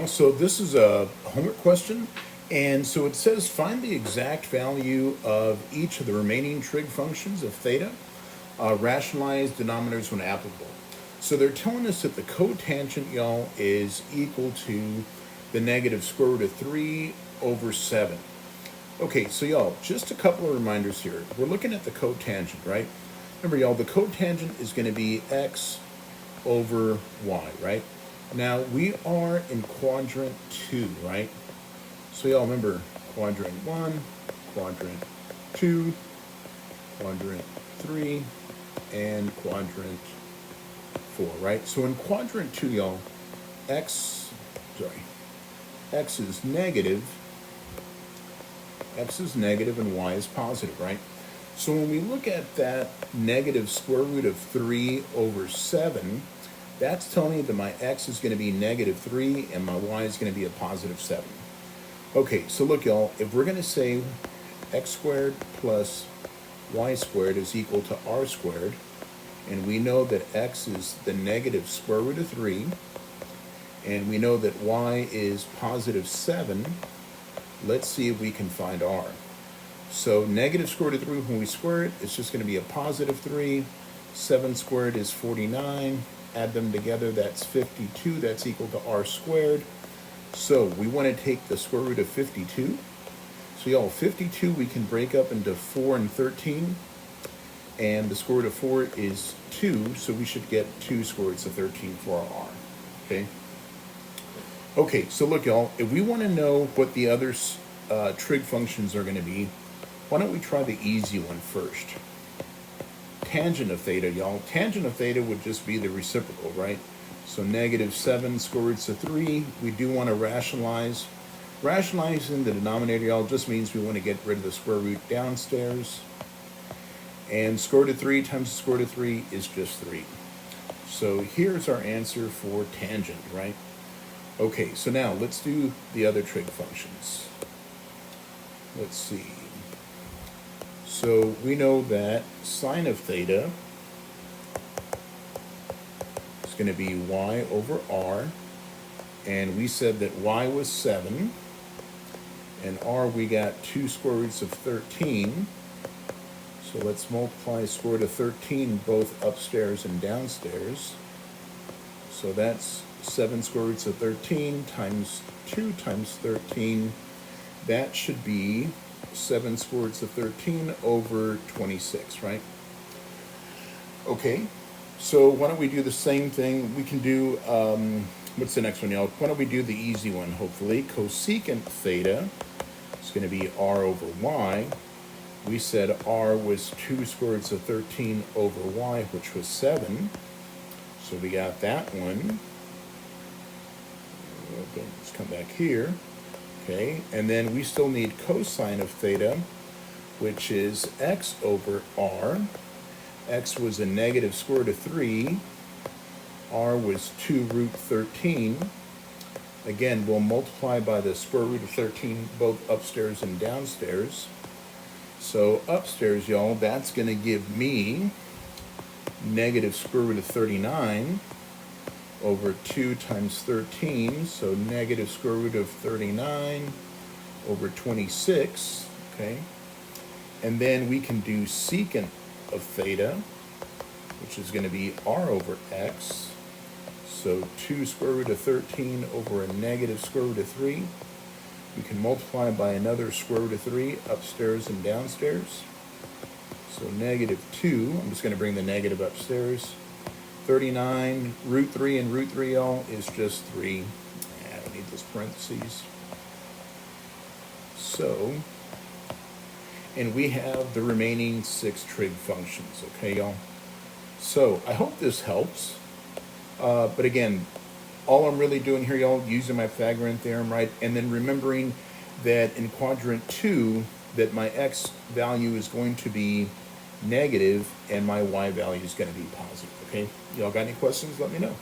So this is a homework question, and so it says find the exact value of each of the remaining trig functions of theta, rationalize denominators when applicable. So they're telling us that the cotangent, y'all, is equal to the negative square root of 3 over 7. Okay, so y'all, just a couple of reminders here. We're looking at the cotangent, right? Remember, y'all, the cotangent is going to be x over y, right? Now, we are in quadrant 2, right? So y'all remember quadrant 1, quadrant 2, quadrant 3, and quadrant 4, right? So in quadrant 2, y'all, x is negative, and y is positive, right? So when we look at that negative square root of 3 over 7, that's telling me that my x is going to be negative 3 and my y is going to be a positive 7. Okay, so look, y'all, if we're going to say x squared plus y squared is equal to r squared, and we know that x is the negative square root of 3, and we know that y is positive 7, let's see if we can find r. So negative square root of 3, when we square it, it's just going to be a positive 3. 7 squared is 49. Add them together, that's 52. That's equal to r squared. So we want to take the square root of 52. So y'all, 52 we can break up into 4 and 13. And the square root of 4 is 2, so we should get 2 square roots of 13 for our r. Okay? Okay, so look, y'all, if we want to know what the other trig functions are going to be, why don't we try the easy one first? Tangent of theta, y'all. Tangent of theta would just be the reciprocal, right? So negative 7 square roots of 3. We do want to rationalize. Rationalizing the denominator, y'all, just means we want to get rid of the square root downstairs. And square root of 3 times the square root of 3 is just 3. So here's our answer for tangent, right? Okay, so now let's do the other trig functions. Let's see. So we know that sine of theta is going to be y over r, and we said that y was 7, and r we got 2 square roots of 13. So let's multiply square root of 13 both upstairs and downstairs. So that's 7 square roots of 13 times 2 times 13. That should be 7 square roots of 13 over 26, right? Okay, so why don't we do the same thing? We can do, what's the next one, y'all? Why don't we do the easy one, hopefully? Cosecant theta is going to be r over y. We said r was 2 square roots of 13 over y, which was 7. So we got that one. Okay, let's come back here. Okay, and then we still need cosine of theta, which is x over r. X was a negative square root of 3. R was 2 root 13. Again, we'll multiply by the square root of 13 both upstairs and downstairs. So upstairs, y'all, that's going to give me negative square root of 39 over 2 times 13, so negative square root of 39 over 26, okay? And then we can do secant of theta, which is going to be r over x, so 2 square root of 13 over a negative square root of 3. We can multiply by another square root of 3 upstairs and downstairs. So negative 2, I'm just going to bring the negative upstairs. 39, root 3 and root 3, y'all, is just 3. I don't need those parentheses. So, and we have the remaining 6 trig functions, okay, y'all? So, I hope this helps. But again, all I'm really doing here, y'all, using my Pythagorean theorem, right? And then remembering that in quadrant 2, that my x value is going to be negative and my y value is going to be positive, okay? Y'all got any questions? Let me know.